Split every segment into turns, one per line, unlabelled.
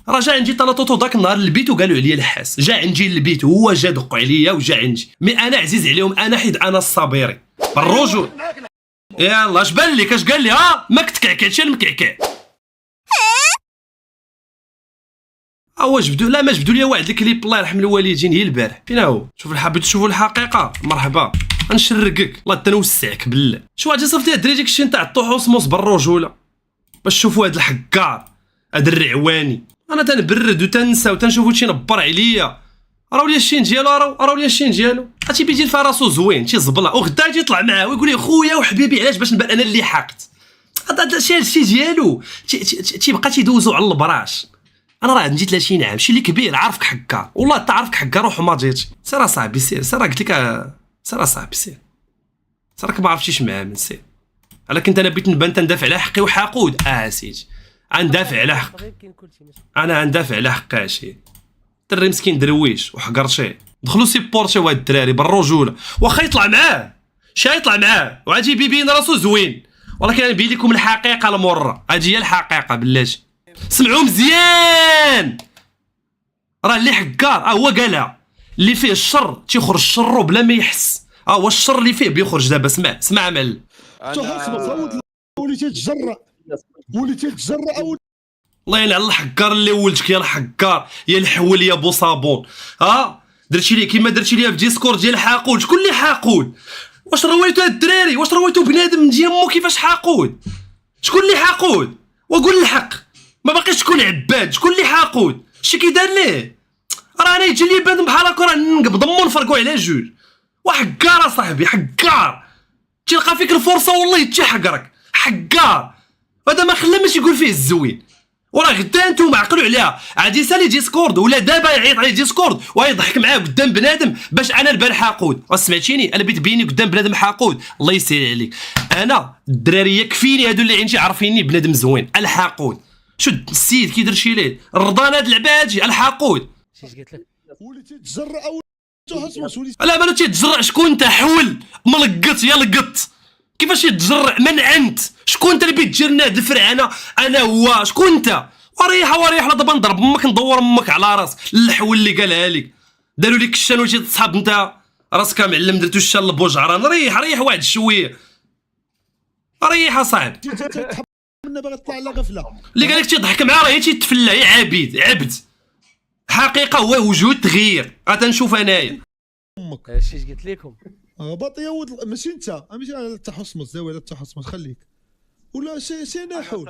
راه جا عندي طلاطوطو داك النهار للبيت وقالوا عليا الحاس، جا عندي للبيت هو جا دق عليا وجا عندي، مي انا عزيز عليهم انا حيت انا الصابيري بالرجل. يلا اش بان لك؟ اش قال لي؟ ما كتكعكعتش المكعكع. واش بدو؟ لا ما جبدوا لي واحد الكليب الله يرحم الوالدين هي البارح. فين هو؟ شوف حبيت تشوفوا الحقيقه مرحبا غنشرقك الله تنوسعك بالله. شو غادي صيفط لي الدري ديك الشيء نتاع الطحوسموس بالرجوله باش تشوفوا هذا الحكار هذا الرعواني. انا تنبرد وتنسى وتنشوفوا شي نبر عليا. راهو لي الشين ديالو راهو لي الشين ديالو تيبي يدير فيها راسو زوين تيزبله وغدا يجي يطلع معاه ويقول لي خويا وحبيبي علاش باش نبان انا اللي حقت. هذا الشيء ديالو تيبقى تيدوزو على البراش. انا راه عندي 30 عام شي اللي كبير عارفك حكار والله تعرفك حكار روح ما جيتش. سير اصاحبي سير قلت لك سير اصاحبي سير راك ما عرفتيش معامل سير. انا كنت انا بغيت نبان تندافع على حقي وحاقود سيدي غندافع على حقي. انا غندافع على حقي عشي الدري مسكين درويش وحقرشي دخلوا سيبورتيو هاد الدراري بالرجوله واخا يطلع معاه شي يطلع معاه وغادي يبين راسو زوين. ولكن انا نبين لكم الحقيقه المره هادي هي الحقيقه بلاتي سمعوا مزيان. راه اللي حكار هو قالها اللي فيه الشر تيخرج الشر بلا ما يحس. هو الشر اللي فيه بيخرج دابا. اسمع مال وليتي تجرأ الله يلعن الحكار اللي ولدك يا الحكار يا الحول يا بو صابون. درتي لي كيما درتي لي في ديسكورد ديال حاقود. شكون اللي حاقود؟ واش رويتو هاد الدراري؟ واش رويتو بنادم ديال مو كيفاش حاقود؟ شكون اللي حاقود؟ وقول الحق ما باقيش تكون عباد. شكون اللي حاقود؟ شي كيدار ليه؟ راه انا يجي لي بنادم بحال هكا راه نقبض مو نفرقوا على جوج. وحكار اصاحبي حكار تلقى فيك الفرصه والله تيحقرك حكار. هذا ما خلى باش يقول فيه الزوين. وراه غدا نتوما عقلوا عليها عادي يسالي ديسكورد ولا دابا يعيط عليه ديسكورد ويضحك معاه قدام بنادم باش انا نبان حاقود. سمعتيني انا بغيت تبيني قدام بنادم حاقود الله يسهل عليك. انا الدراري يكفيني هادو اللي عندي عارفيني بنادم زوين الحاقود. شد السيد كيدير شي ليل الرضان هاد اللعبه هادي الحاقود.
قلت لك
وليتي تجرأ او تحصمص
لا ما تيتجرأ. شكون انت حول ملقط يا لقط كيفاش يتجرأ؟ من انت؟ شكون انت اللي بيتجرنا هاد الفرعنه؟ انا هو شكون انت؟ وريح لا دابا نضرب امك ندور امك على راسك الحول اللي قالها لك. داروا لك الشان وجيت تصحاب انت راسك معلم درتو الشان لبوجعران. ريح واحد شويه ريح اصاحبي.
منا باغي تطلع على غفله
اللي قالك تيضحك معاه راه تيتفلى يا عبد. حقيقه هو وجود تغيير غتنشوف انايا.
امك
اش قلت لكم؟
باطي يا ولد ماشي انت ماشي على التحصمص زاويه على التحصمص خليك ولا شي ناحول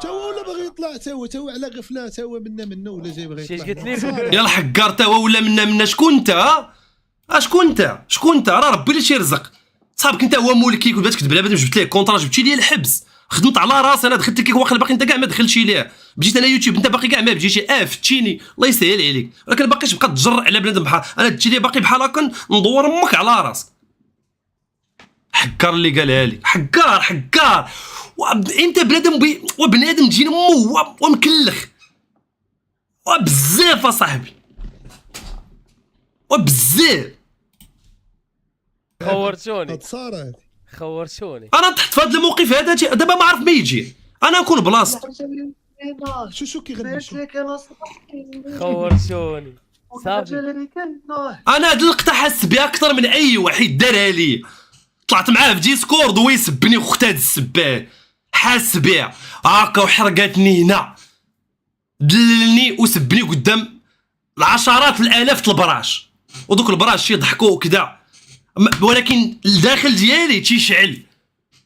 تا هو ولا باغي يطلع تا هو على غفله تا هو منا ولا جاي باغي يطلع.
اش قلت لكم؟
يا الحكار تا هو ولا منا شكون انت؟ شكون انت؟ راه ربي اللي تيرزق صاحبك انت هو مولكيك وبدات تكذب على بنادم جبت ليه كونطرا جبتي ليه الحبس خدمت على راسي انا دخلت لك واخا باقي انت كاع ما دخلتي ليه. بجيت انا يوتيوب انت باقي كاع ما بجيتي فتشيني الله يسهل عليك. ولكن باقيش تبقى تجرأ على بنادم بحال انا تجي لي باقي بحال هكا ندور امك على راسك. حكار اللي قالها لي حكار انت بنادم وبنادم تجي مو ومكلخ وبزاف اصاحبي وبزاف.
خورتوني
صار
انا تحت في هذا الموقف هذا دابا ما عارف ما يجي انا نكون بلاصتك.
شو كيغني
خورتوني صافي.
انا هاد اللقطه حاس بها اكثر من اي واحد دارها لي. طلعت معاه في ديسكورد ويسبني وخت هاد السبان حاس بها هاكا وحرقاتني هنا دلني وسبني قدام العشرات الالاف البراش ودوك البراش يضحكوا وكذا. ولكن الداخل ديالي تيشعل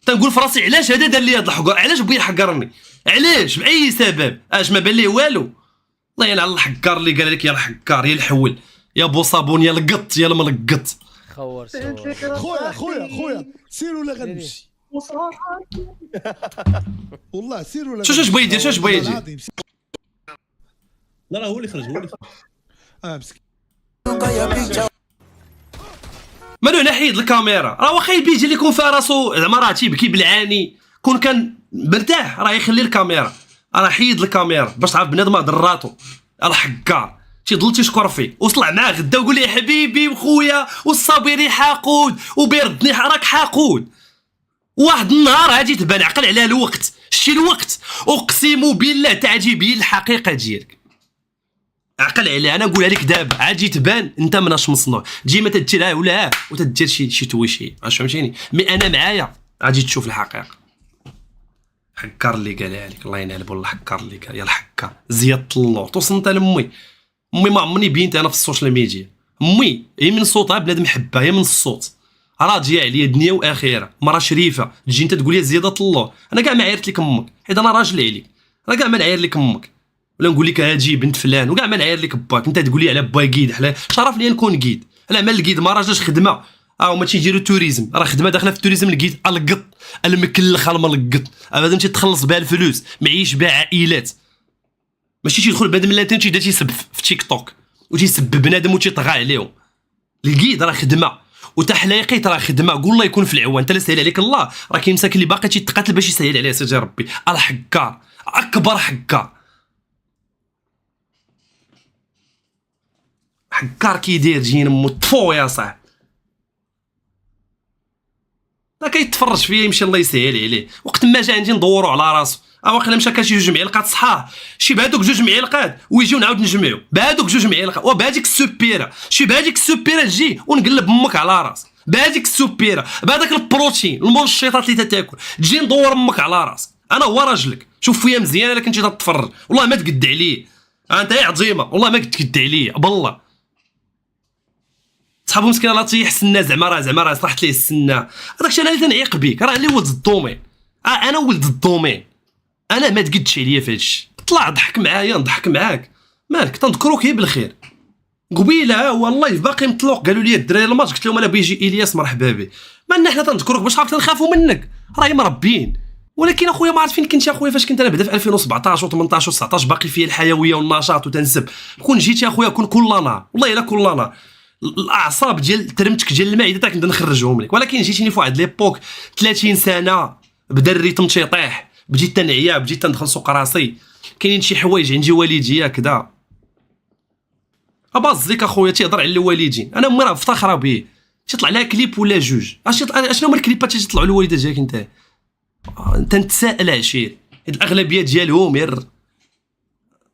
تنقول في راسي علاش هذا دار لي هاد الحقر؟ علاش بغى يحقرني؟ علاش؟ باي سبب؟ ما بان ليه والو. الله يلعن الحكار اللي قال لك يا الحكار يا الحول يا بو صابون يا القط يا الملقط.
خورتوني
خويا سير ولا غنمشي والله سير ولا
شوش بغا يدير
لا هو اللي خرج
مسكين
مالو هنا حيد الكاميرا راه واخا يجي لكم فيها راسو زعما راه تيبكي بالعاني كون كان مرتاح راه يخلي الكاميرا. راه حيد الكاميرا باش تعرف بنادم ضراتو الحكار تيضل تيشكر فيه وطلع معاه غدا وقول لي حبيبي وخويا والصابري حاقود وبيردني راك حاقود. واحد النهار غادي تبان عقل على الوقت شتي الوقت اقسم بالله تعجبني الحقيقه ديالك. عقل عليه. انا نقولها لك دابا عاد تجي تبان انت مناش مصنوع، تجي ما تديرها ولا وتدير شي تويشي، واش فهمتيني؟ مي انا معايا غادي تشوف الحقيقه. حكار اللي قالها لك، الله ينعل والله حكار اللي قال، يا الحكار زياد اللور. توصلت لامي، امي ما عمرني بينت انا في السوشيال ميديا. امي هي من صوتها بنادم حبها، هي من الصوت راضيه عليا دنيا واخره، مرا شريفه. تجي انت تقول لي زياده الله، انا كاع ما عيرت لك امك حيت انا راجل عليك، انا كاع ما نعير لك امك ولا نقول لك هاجي بنت فلان، وكاع ما نعير لك باك. انت تقول لي على با قيد، حلا شرف لي نكون قيد. لا ما القيد ما راجلش خدمه، هما تيديروا توريزم، راه خدمه داخله في التوريزم. القيد القط المكلخ الملقط، ابدا تخلص بها الفلوس، معيش بها عائلات. ماشي تيدخل بنادم لا تيبدا تيسب في تيك توك وتيسب بنادم وتيطغى عليهم. القيد راه خدمه، وتا حلايقيت راه خدمه. قول الله يكون في العوان. انت لا سهل عليك الله، راه كاين مساكن اللي باقي تيتقاتل باش يسهل عليه سيدي ربي. الحكار اكبر حكار، حكار كيدير جين مطفو يا صاحبي. لا كيتفرج فيا يمشي الله يسهل عليه. وقت ما جا عندي ندورو على راسو، واقيلا مشى كان شي جوج معلقات صحاح، شي بهادوك جوج معلقات ويجيو نعاود نجمعو بهادوك جوج معلقات، وبهاديك السوبيره شي بهاديك السوبيره تجي ونقلب امك على راس، بهاديك السوبيره بهذاك البروتين المنشطات اللي تاكل تجي ندور امك على راس. انا هو راجلك، شوف فيا مزيان الا كنتي تتفرج والله ما تقد عليه. انت يا عظيمه والله ما تقد عليه بالله. صحابو مسكين لا تيح السنه، زعما راه صحت ليه السنه. هذاك انا اللي تنعيق بيك، راه اللي ولد الدومين. انا ولد الدومين، انا ما تقدش عليا في هادشي. طلع ضحك معايا نضحك معاك، مالك تنذكروك هي بالخير. قبيله والله باقي مطلوق قالوا لي الدراري الماتش، قلت لهم انا بيجي الياس مرحبا به. مالنا حنا تنذكروك باش عرفت نخافوا منك، راهي مربين. ولكن اخويا ما عرفت فين كنت يا اخويا، فاش كنت انا بعدا في 2017 و18 و19 باقي فيا الحيويه والنشاط وتنسب. كون جيت يا اخويا كون كل نهار والله الا كل نهار الاعصاب ديال ترمتك ديال المعده تاعك نبدا نخرجهم لك. ولكن جيتيني في واحد ليبوك 30 سنه بدا الريتم تيطيح، بديت تنعيا، بديت تندخل سوق راسي. كاينين شي حوايج عندي والديا كذا اباز ديك اخويا تيهضر على الوالدين. انا امي راه مفتخره به، تيطلع لها كليب ولا جوج. اشنو هما الكليبات اللي تيطلعوا الوالده ديالك انت؟ تنتسائل عشير. الاغلبيه ديالهم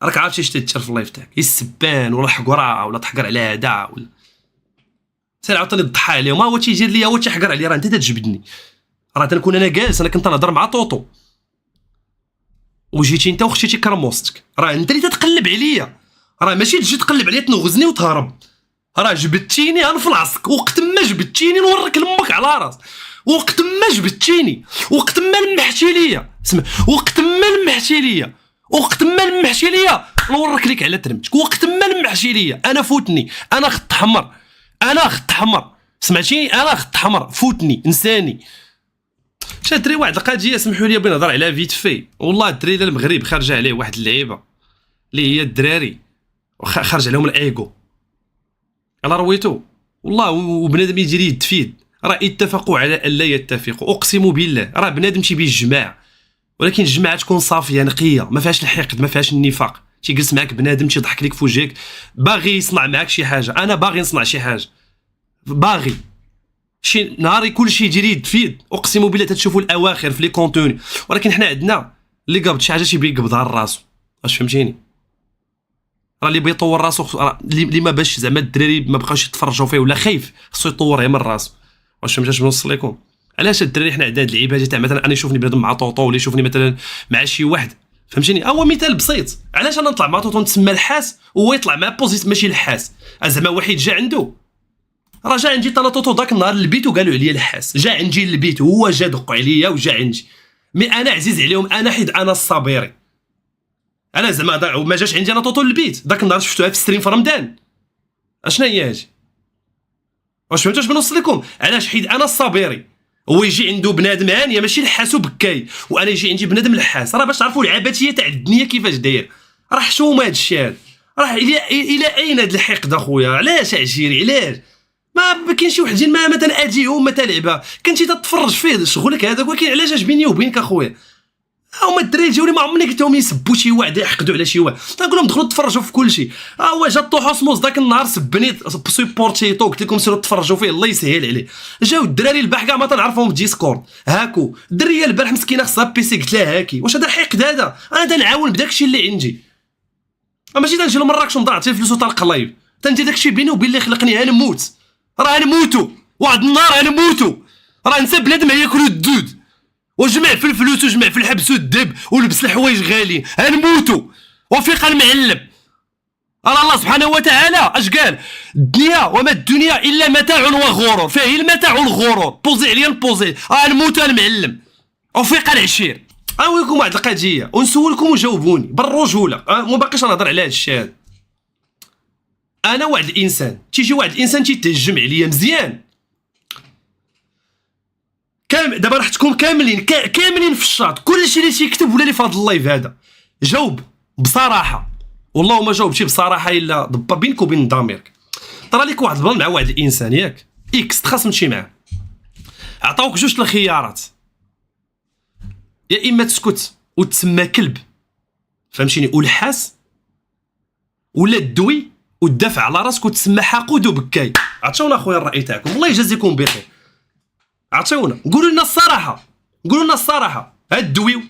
راك عارف اش تتشر في اللايف تاعك، السبان ولا حقره ولا تحقر على هذا ولا سير عاوتاني تضحى عليهم. هو تيجي ليا هو تيحقر عليا، راه انت تجبدني. راه تنكون انا جالس، انا كنت نهضر مع طوطو وجيتي انت وختي تيكرموستك، راه انت اللي تتقلب عليا. راه ماشي تجي تقلب عليا تنغزني وتهرب، راه جبدتيني غنفلعصك. وقت ما جبدتيني نورك لامك على راس، وقت ما جبدتيني، وقت ما لمحتي ليا، اسمع، وقت ما لمحتي ليا، وقت ما لمحتي ليا نورك ليك على ترمتك. وقت ما لمحتي ليا انا فوتني، انا خط حمر، انا خط حمر، سمعتيني؟ انا خط حمر، فوتني انساني. شا دري واحد القضيه سمحوا لي بغي نهضر عليها فيت في. والله الدري ديال المغرب خارجه عليه واحد اللعيبه اللي هي الدراري خارج عليهم الايغو. انا رويتو والله، وبنادم يجي لي يد في يد، راه اتفقوا على ان لا يتفقوا. اقسم بالله راه بنادم تيبي الجماع، ولكن الجماعه تكون صافيه نقيه، ما فيهاش الحقد، ما فيهاش النفاق. تيجلس معاك بنادم تيضحك لك في وجهك، باغي يصنع معاك شي حاجه. انا باغي نصنع شي حاجه، باغي شي نهار كل شيء يجي لي يد في يد. اقسم بالله تتشوفوا الاواخر في لي كونتوني. ولكن حنا عندنا اللي قبض شي حاجه تيبي يقبضها لراسو، واش فهمتيني؟ راه اللي بغى يطور راسو، اللي ما باش زعما الدراري ما بقاوش يتفرجوا فيه ولا خايف، خصو يطور غير من راسو. واش فهمتي اش نوصل لكم؟ علاش الدراري حنا عندنا هاد اللعيبه تاع مثلا انا يشوفني بنادم مع طوطو ولا يشوفني مثلا مع شي واحد، فهمتيني؟ هو مثال بسيط. علاش انا نطلع مع طوطو نتسمى الحاس وهو يطلع مع بوزيت ماشي الحاس؟ زعما واحد جا عنده، راه جا عندي طلا طوطو داك النهار للبيت وقالوا عليا الحاس، جا عندي للبيت هو جا دقوا عليا وجا عندي. مي انا عزيز عليهم انا حيت انا الصابيري. انا زعما ما جاش عندي انا طوطو للبيت داك النهار شفتوها في ستريم في رمضان. اشنا هي هادي؟ واش فهمتوا اش بنوصل لكم؟ علاش؟ حيت انا الصابيري، هو يجي عنده بنادم هانيه ماشي الحاس وبكاي، وانا يجي عندي بنادم الحاس. راه باش تعرفوا العبثيه تاع الدنيا كيفاش داير. راه حشومه هاد الشيء هذا. راه الى اين هاد الحقد اخويا؟ علاش عشيري؟ علاش ما كاين شي وحدين ما مثلا اديهم ما تلعبها كنتي تتفرج فيه شغلك هذاك؟ ولكن علاش اش بيني وبينك اخويا؟ هما الدراري جاوني ما عمرني قلت لهم يسبوا شي واحد يحقدوا على شي واحد، تنقول لهم دخلوا تفرجوا في كل شيء. هو جا طوحوسموس داك النهار سبني سوبورتيتو، قلت لكم سيروا تفرجوا فيه الله يسهل عليه. جاو الدراري البارح كاع ما تنعرفهم في ديسكورد هاكو. الدريه البارح مسكينه خصها بيسي، قلت لها هاكي. واش هذا الحقد هذا؟ انا تنعاون بداك الشيء اللي عندي. ماشي تنجي لمراكش ونضيع الفلوس وتنقليب، تندير داكشي بيني وبين اللي خلقني، انا نموت، راه نموتو واحد النهار، انا نموتو، راه انت بنادم ياكلو الدود وجمع في الفلوس وجمع في الحبس والدب ولبس الحوايج غاليين، نموتو وفيق المعلم. راه الله سبحانه وتعالى اش قال؟ الدنيا وما الدنيا الا متاع وغرور، فهي المتاع والغرور، بوزي عليا نبوزي، نموت المعلم وفيق العشير. نقول واحد القضيه ونسولكم وجاوبوني بالرجوله، ما باقيش نهضر على هاد الشيء هذا. انا واحد الانسان تيجي واحد الانسان تيتهجم عليا مزيان كامل، دابا راحتكم كاملين في الشاط، كلشي اللي تيكتب ولا اللي في هذا اللايف هذا جاوب بصراحه، والله ما جاوبتي بصراحه الا ضبا بينك وبين ضميرك. طرا ليك واحد البلان مع واحد الانسان ياك اكس تخاصمتي معاه، عطاوك جوج الخيارات، يا اما تسكت وتسمى كلب فهمتيني ولحاس، ولا تدوي وتدافع على راسك وتسمى حقود وبكاي. عطيونا اخويا الراي تاعكم، الله يجازيكم بخير، عطيونا قولوا لنا الصراحه، قولوا لنا الصراحه، هاد دويو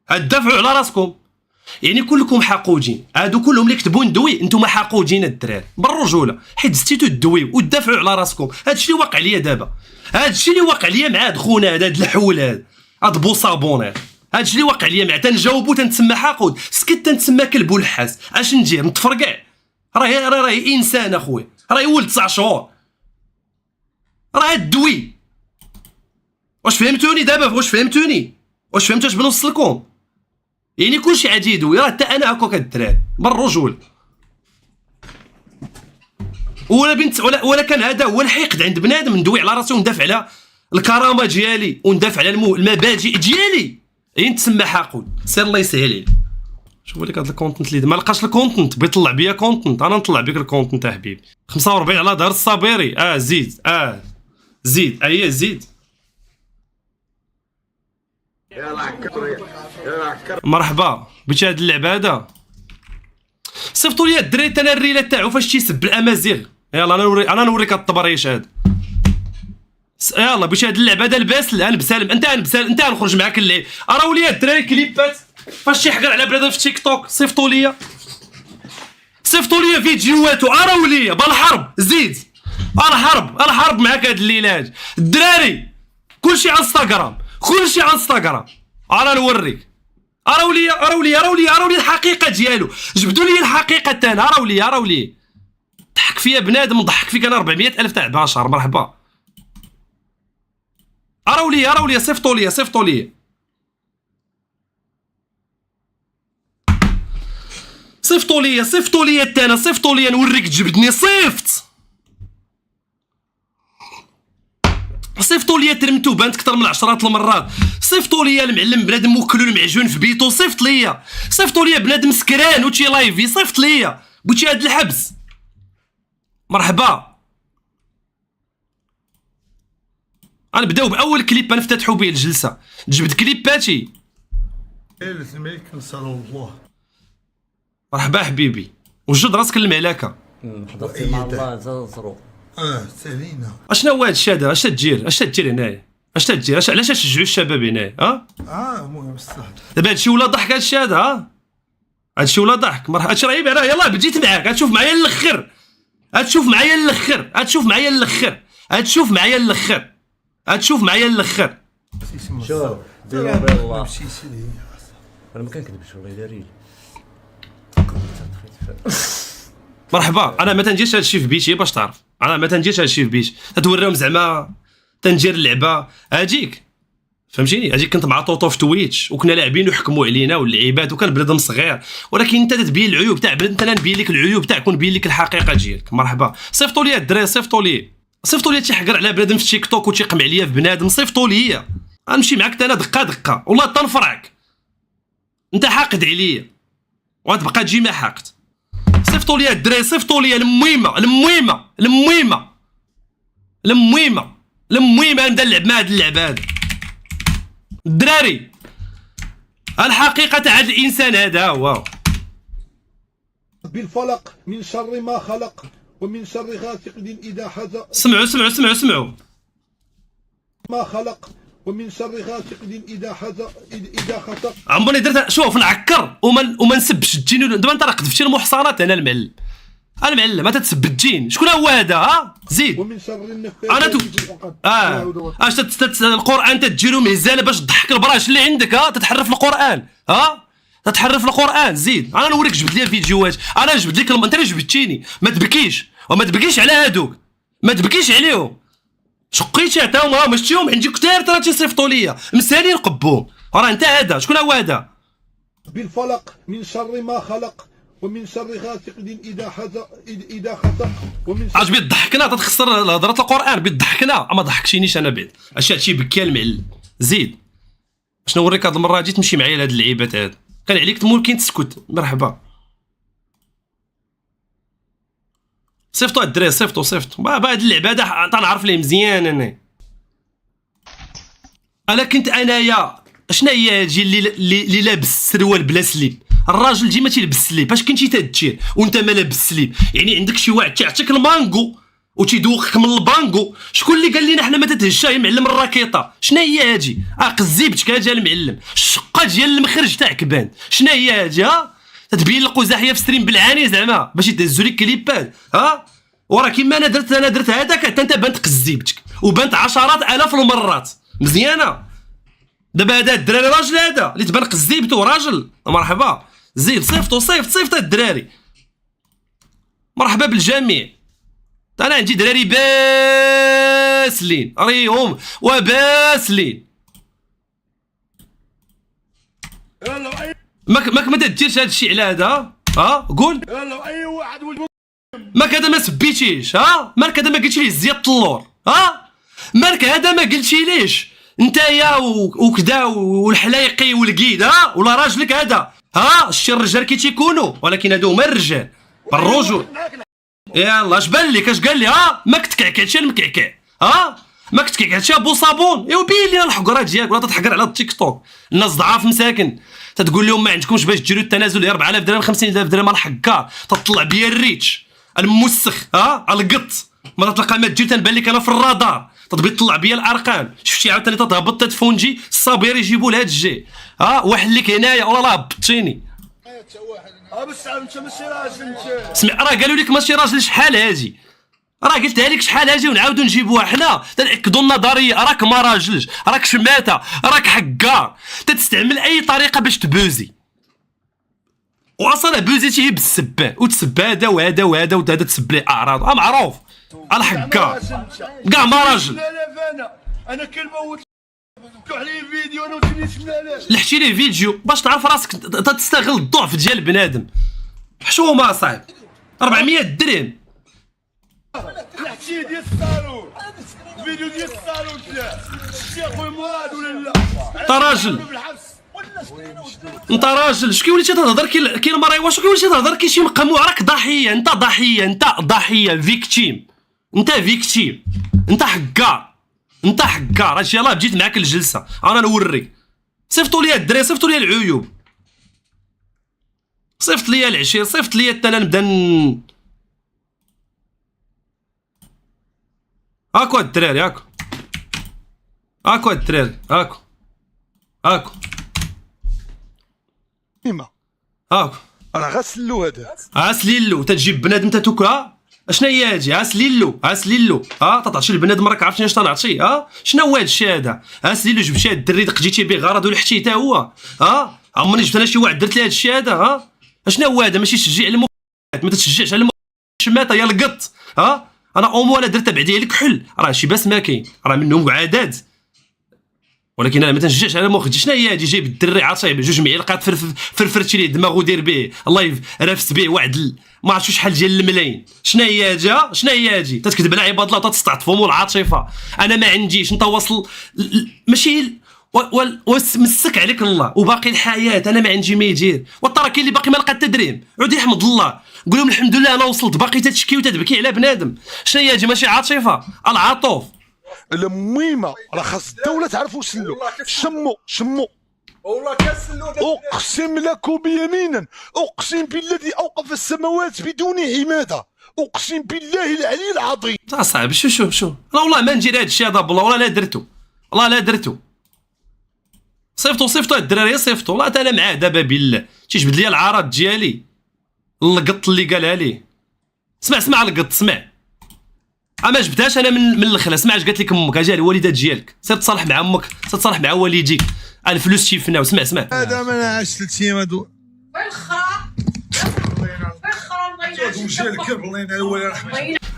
هاد دافعوا على راسكم، يعني كلكم حقودين، هادو كلهم اللي كتبوا ندوي انتم حقودين الدراري بالرجوله، حيت زتيتو تدويو وتدافعوا على راسكم. هادشي اللي واقع ليا دابا، هادشي اللي واقع ليا مع هاد خونا هاد الحول هاد بوصابون هادشي اللي واقع ليا مع تنجاوبو تنتسمى حقود، سكت تنتسمى كلب ولحاس، اش ندير نتفرقع؟ راهي انسان اخويا، راهي ولد 9 شهور، راه الدوي. واش فهمتوني دابا؟ واش فهمتوني؟ واش فهمتوا اش بنوصل لكم؟ يعني كلشي عادي يدوي، راه حتى انا هكاك الدراري بالرجول، ولا بنت ولا كان هذا هو الحقد عند بنادم، ندوي على راسي وندافع على الكرامه ديالي وندافع على المبادئ ديالي، نتسمى حقود. سير الله يسهل عليك. شوفوا لك هذا الكونتنت اللي ما لقاش الكونتنت بيطلع بيا كونتنت، انا نطلع بك الكونتنت يا حبيبي. 45 على ظهر الصابيري، زيد زيد زيد. مرحبا بك هاد اللعبه هذا، صيفطوا لي الدري انا الريله تاعو فاش تيسب الامازيغ. يلا انا نوريك الطبريش هذا، يلا بك هاد اللعبه هذا لباس نبسالم انت نخرج معاك اللعب. راهو لي الدراري كليبات فاش تيحقر على بنادم في تيك توك، صيفطوا لي فيديوهاتو، راهو لي بالحرب. زيد الحرب معاك هاد الليله هاد الدراري، كلشي على انستغرام، انا نوريك. راهو لي الحقيقه ديالو، جبدوا لي الحقيقه تاعنا. راهو لي ضحك فيا بنادم، نضحك فيك انا 400,000 تاع بشر. مرحبا. راهو لي صيفطوا لي تانا، صيفطوا لي نوريك تجبدني. صيفطوا لي ترمتو بانت اكثر من 10 المرات. صيفطوا لي المعلم بنادم وكلوا المعجون في بيتو، صيفطوا لي بنادم سكران وتي لايفي، صيفط لي بغيتي هاد الحبس. مرحبا. غنبداو باول كليب غنفتتحوا به الجلسه، تجبد كليباتي.
ليلة الملك نسأل الله.
مرحبا حبيبي، وجد راسك المعلاكه.
حضرتي مع الله زرو.
سالينا.
اشنو هو هاد الشيء هذا؟ اش تدير هنايا؟ علاش تشجعوا الشباب هنايا؟
المهم الصح.
دابا هادشي ولا ضحك هادشي هذا، هادشي ولا ضحك. هادشي راه يبان. يلاه بديت معاك، غتشوف معايا الاخر، هتشوف معايا الاخر.
شوف دير بالله، انا ما كنكذبش والله داري.
مرحبا. انا ما تنجيش هادشي في بيتي باش تعرف، تتوريهم زعما تنجير اللعبه هاديك، فهمتيني؟ هاديك كنت مع طوطو في تويتش وكنا لاعبين وحكموا علينا واللعيبات وكان بنادم صغير، ولكن انت تتبين العيوب تاع بنادم، انا نبين لك العيوب تاعك ونبين لك الحقيقه ديالك. مرحبا. صيفطوا لي الدراري، صيفطوا لي تيحقر على بنادم في تيك توك وتيقم عليا في بنادم، صيفطوا لي. غنمشي معاك انا دقه والله تنفرعك، انت حاقد عليا وغتبقى تجي ما حاقد. صيفطوا لي الدراري، صيفطوا لي المهمه ندلع مع هاد اللعبه هذا. الدراري الحقيقه تاع هاد الانسان هذا هو
بالفلق من شر ما خلق ومن شر غاسق إذا حزق.
سمعوا
ما خلق ومن شر غاسق إذا خسق.
عمرني درت شوف نعكر وما نسبش الجين. دابا انت راه قذفتي المحصنات. انا المعلم ما تتسب الجين. شكون هو هذا؟ ها زيد.
ومن شر
انا
النفاثات في العقد.
اش القران تديرو مهزاله باش تضحك البراش اللي عندك. تتحرف القران. تتحرف القران. زيد انا نوريك. جبد لي الفيديوهات. انا نجبد لك انت اللي جبدتيني. ما تبكيش وما تبكيش على هادوك. ما تبكيش عليهم. شقيتي عطاهم مشتيهم عندي كثار ترى تيصيفطوا لي مسالين قبوهم. راه انت هذا. شكون هو هذا؟
بالفلق من شر ما خلق ومن شر غاسق إذا خسق ومن شر.
عجبي ضحكنا. تتخسر هضره القران بيضحكنا. ما ضحكتينيش انا بعد. هادشي بكى المعلم. زيد شنو نوريك هاد المره. جيت تمشي معايا لهاد اللعيبات هاد. كان عليك تمولكين تسكت. مرحبا. صيفطوا الدراري. صيفطوا هاد اللعبه هذا تنعرف ليه مزيان. انا كنت انايا. شنا هي هادشي اللي لابس السروال بلا سليب؟ الراجل ديما تيلبس سليب. اش كنتي تدير وانت ما لابس سليب؟ يعني عندك شي واحد تيعطيك المانغو وتيدوخك من البانغو. شكون اللي قال لنا حنا ما تتهشاه يا معلم الراكيطه؟ شنا هي هادي؟ قزيبتك اجا المعلم. الشقه ديال المخرج تاع كبان. شنا هي هادي؟ تتبين القزاحيه في ستريم بالعاني زعما باش يدزوا لك كليبات. وراه كيما انا درت هذاك حتى انت بانت قزيبتك وبانت عشرات الاف المرات. مزيانه. دابا هذا الدراري راجل هذا اللي تبان قزيبته راجل. مرحبا. زيد صيفط الدراري. مرحبا بالجميع. انا عندي دراري باسلين ريهم وباسلين. ما تديرش هذا الشيء على هذا. قول.
يلا اي واحد
مالك هذا ما سبيتيش. مالك هذا ما قلتي ليه زياد الطلور. مالك هذا ما قلتي ليش نتايا وكذا والحلايقي والقيد. ولا راجلك هذا. شتي الرجال كي تيكونوا ولكن هادو هما الرجال بالرجل. يلا اش بان لك؟ اش قال لي؟ ماك تكعكعتش المكعكع. ماك تكعكعتش ابو صابون. ايوا بين لي الحقره ديالك. ولا تتحقر على التيك توك. الناس ضعاف مساكن. تتقول لهم ما عندكمش باش ديروا التنازل يا 4000 درهم 50000 درهم الحكار. تطلع بيا الريتش الموسخ. القط ما تلقى ما دير. تنبان لك انا في الرادار. تبي تطلع بيا الارقام. شفتي عاوتاني تتهبط تتفونجي الصابير يجيبوا لهاد الجي. واحد لك هنايا والله هبطتيني.
بس انت ماشي راجل انت.
اسمع راه قالوا لك ماشي راجل. شحال هاجي؟ راه قلتها لك شحال هاجي ونعاودوا نجيبوها حنا تنأكدوا النظريه. راك ما راجلش. راك شماته. راك حكار. تستعمل اي طريقه باش تبوزي. واصلا بوزيتي بالسبان وتسب هذا وهذا وهذا وهذا تسب لي اعراض. معروف الحكار كاع ما راجل.
انا كنموت عليه فيديو انا وتنيش علاش.
لحتي ليه فيديو باش تعرف راسك تستغل الضعف ديال بنادم. حشومه صاحب 400 درهم.
لحتي ديال الصالون فيديو ديال الصالون شتي اخويا مراد ولا لا؟
انت راجل. انت راجل. شكي وليتي تهضر كي المراه. واش كي وليتي تهضر كي شي مقموع؟ راك ضحيه. انت ضحيه فيكتيم. انت حكار. هادشي يلاه بديت معاك الجلسه. انا نوريك. صيفطوا لي الدراري. صيفطوا لي العيوب. صيفط لي العشير. صيفط لي حتى انا نبدا هاكو الدراري. هاكو الدراري. هاكو
راه غسلو هذاك.
عسليلو. تتجيب بنادم تتوكا. اشنا هي هادي؟ عسليلو. تطعشي البنادم راك عارف شنو نعطيه. شنو هو هاد الشيء هذا؟ عسليلو جبتي هاد الدري دقيتي به غرض ولحتي حتى هو. عمرني جبت انا شي واحد درت ليه هاد الشيء هذا. اشنا هو هذا؟ ماشي تشجيع على ما تشجعش على شماته يا القط. انا ولا درت بعديه لك حل. راه شي باس ما كاين. راه منهم عداد. ولكن انا ما تنشجعش على مخرج. شنو هي هادي؟ جايب الدري عصيب جوج معلقات فرفرتي ليه دماغو دير به الله رافس به واحد ما عرفتش شحال ديال الملايين. شنو هي هادي؟ تتكذب على عباد الله وتستعطفهم العاطفه. انا ما عنديش. انت واصل ماشي ومسك عليك الله وباقي الحياه. انا ما عندي ما يدير. والترى كاين اللي باقي ما لقى التدريم. عود يحمد الله. قول لهم الحمد لله انا وصلت. باقي تتشكي وتتبكي على بنادم. شنو هي هادي؟ ماشي عاطفه. العطوف.
المهمه راه خاص الدوله تعرف وسلو. شمو
والله كسلو.
اقسم لكم بيمينا. اقسم بالذي اوقف السماوات بدون عماده. اقسم بالله العلي العظيم.
صاحبي شو انا والله ما ندير هذا الشيء هذا بالله. والله لا درتو. صيفطوا الدراري صيفطوا. والله انا معاه دابا بالله تيجبد لي العارض ديالي اللقط اللي قالها ليه. اسمع القط اسمع. ما جبتهاش انا من الاخر. اسمع اش قالت لك امك. اجي الوالده ديالك سير تصالح مع امك، سير تصالح مع والديك. الفلوس تيفناو. اسمع
هذا ما نعاش 3 ايام هادو.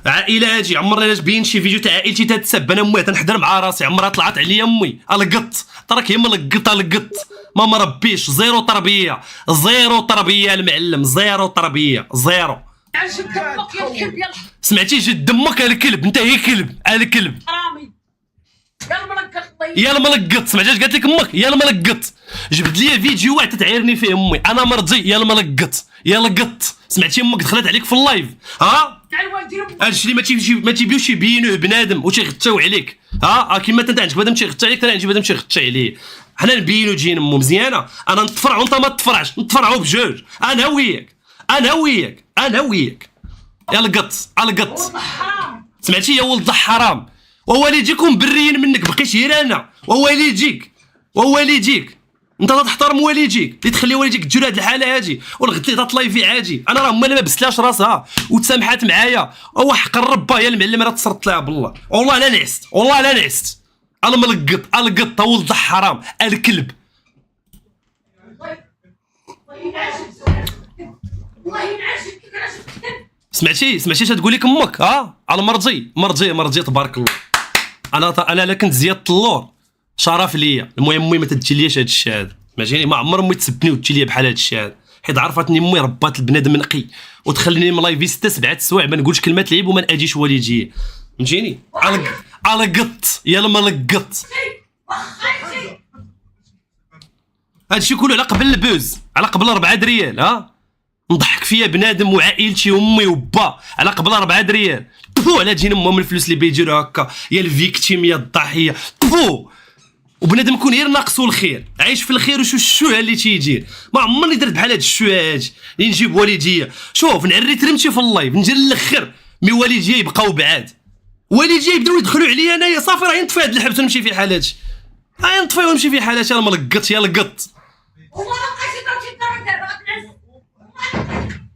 عائله اجي عمرنا باين شي فيديو تاع عائلتي تتسب. انا امي تنحضر مع راسي عمرها طلعت عليا امي. القط تراك هي القط ما مربيش. زيرو تربيه المعلم. زيرو تربيه زيرو. سمعتي جد دمك الكلب. انت هي كلب الكلب يا الملقط. سمعتي اش قالت لك امك؟ يا الملقط. جبد لي فيديو واحد تتعايرني فيه امي. انا مرضي يا الملقط يا لقط. سمعتي امك دخلت عليك في اللايف هادشي اللي ما تيبيوش يبينوه بنادم وتيغتاو عليك. كيما انت عندك بنادم تيغتى عليك، انا عندي بنادم تيغتى عليه. حنا نبينو جين امو مزيانه. انا نتفرع وانت ما تفرعش. نتفرعوا بجوج. انا وياك يا القط. سمعتي يا ولد الحرام. ووالديكم بريين منك بقيت غير انا ووالديك. انت تحترم والديك اللي تخلي والديك تجور هاد الحاله هادي والغد اللي تطلعي فيه عادي. انا راه ما بسلاش راسها وتسامحات معايا. هو حق الرب يا المعلم راه تصرت لها بالله. والله لا نعست. انا القط ولد الحرام الكلب. سمعتي اش تقول لك امك؟ على مرضي تبارك الله. انا لا كنت زيادة اللور شرف ليا. المهم امي ما تديليش هاد الشيء هذا. ماشي ما عمر امي تسبني وتجي لي بحال هاد الشيء هذا، حيت عرفتني امي ربات البنادم نقي وتخليني ملايفي 6 7 سوايع ما نقولش كلمات لعيب وما ناديش والدي. فهمتيني؟ على قط يا الملقط. هادشي كله على قبل البوز، على قبل 4 ريال. نضحك فيا بنادم وعائلتي وامي وبا على قبل 4 ريال. طفو على جين امهم الفلوس اللي بيجيروا هكا. يا الفيكتيم يا الضحيه. طفو. وبنادم يكون غير ناقصو الخير، عايش في الخير وشو الشوهه اللي تيجي. ما عمرني درت بحال هاد الشوهه هادي اللي نجيب والديا. شوف نعري ترمتي في اللايف نجي للاخر مي والديا يبقاو بعاد. والديا يبداو يدخلوا عليا انايا صافي راه ينطفي هاد الحبس ونمشي في حالاتي. ينطفي ونمشي في حالاتي. انا ملقط يا القط.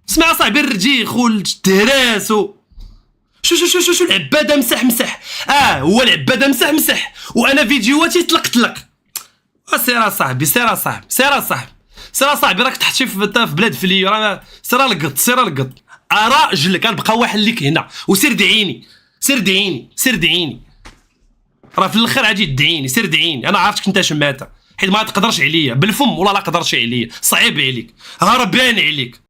اسمع صاحبي الرجيخ والدراس شو العباده مسح. هو العباده مسح وانا فيديوهاتي طلق. سير صاحبي راك تحت شي في بلاد فليو. راه سير القط راجلك. غنبقى واحد ليك هنا وسير دعيني. راه في الاخر غادي تدعيني. سير دعيني. انا عرفتك انت شماته حيت ما تقدرش عليا بالفم ولا لا قدرش عليا. صعيب عليك. هربان عليك.